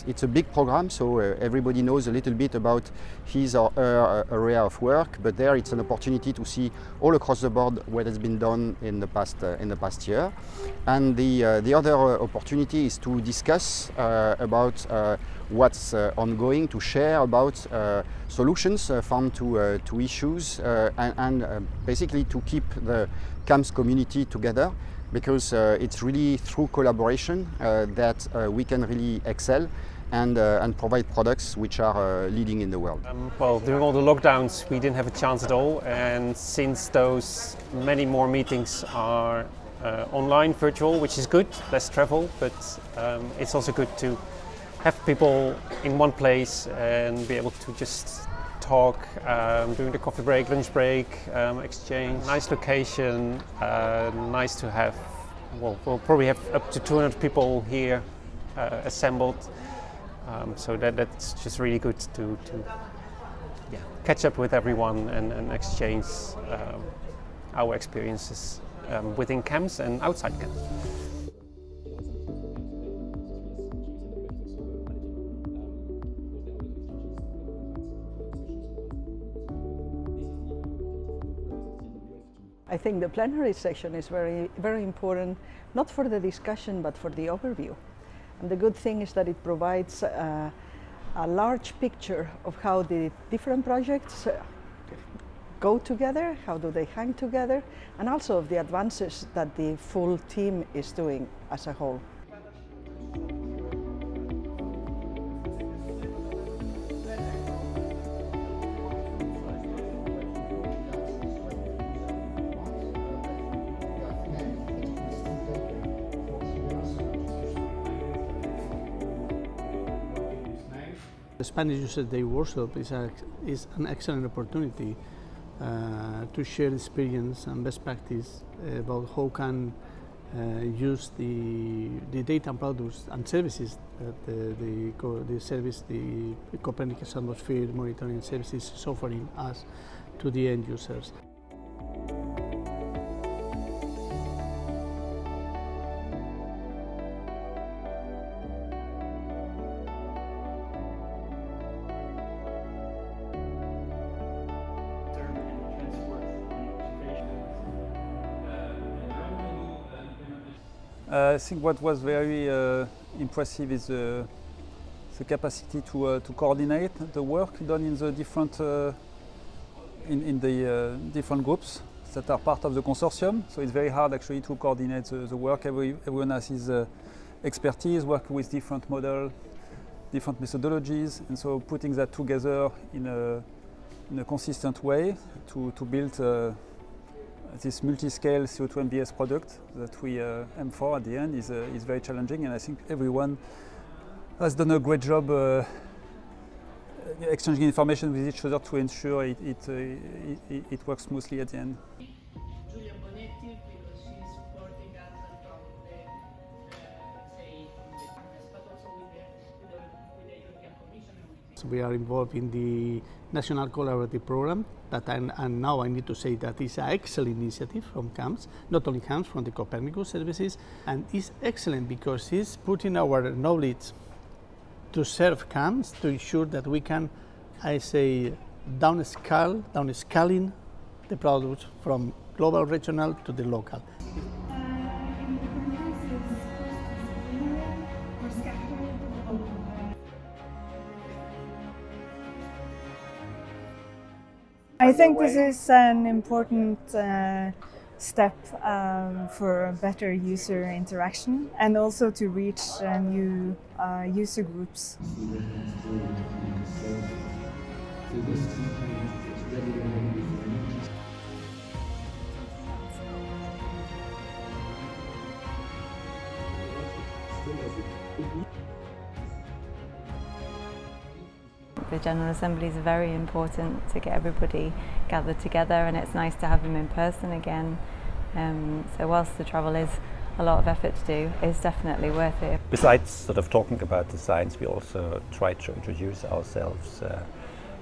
it's a big program, so everybody knows a little bit about his or her area of work, but there it's an opportunity to see all across the board what has been done in the past year. And the other opportunity is to discuss about what's ongoing, to share about solutions found to issues, and basically to keep the CAMS community together, because it's really through collaboration that we can really excel and provide products which are leading in the world. Well, during all the lockdowns we didn't have a chance at all, and since those many more meetings are online, virtual, which is good, less travel, but it's also good to have people in one place and be able to just talk during the coffee break, lunch break, exchange. Nice location, nice to have. Well, we'll probably have up to 200 people here assembled, so that's just really good to catch up with everyone and exchange our experiences within CAMS and outside CAMS. I think the plenary session is very important, not for the discussion, but for the overview. And the good thing is that it provides a large picture of how the different projects go together, how do they hang together, and also of the advances that the full team is doing as a whole. The Spanish User Day workshop is an excellent opportunity to share experience and best practice about how can use the data and products and services that the Copernicus Atmosphere Monitoring Service is offering us to the end users. I think what was very impressive is the capacity to coordinate the work done in the different different groups that are part of the consortium. So it's very hard actually to coordinate the work. Everyone has his expertise, working with different models, different methodologies, and so putting that together in a consistent way to build this multi-scale CO2 MBS product that we aim for at the end is very challenging, and I think everyone has done a great job exchanging information with each other to ensure it works smoothly at the end. So we are involved in the National Collaborative Program, and now I need to say that it's an excellent initiative from CAMS, not only CAMS, from the Copernicus services, and it's excellent because it's putting our knowledge to serve CAMS to ensure that we can, I say, downscaling the products from global, regional to the local. I think this is an important step for better user interaction and also to reach new user groups. The General Assemblies are very important to get everybody gathered together, and it's nice to have them in person again. So whilst the travel is a lot of effort to do, it's definitely worth it. Besides sort of talking about the science, we also try to introduce ourselves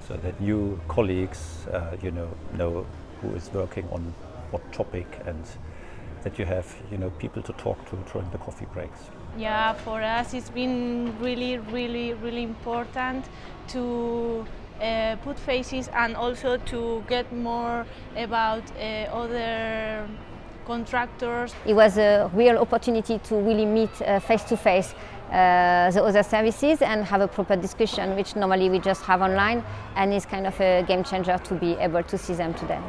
so that new colleagues know who is working on what topic, and that you have, people to talk to during the coffee breaks. Yeah, for us it's been really important to put faces and also to get more about other contractors. It was a real opportunity to really meet face to face the other services and have a proper discussion, which normally we just have online, and is kind of a game changer to be able to see them today.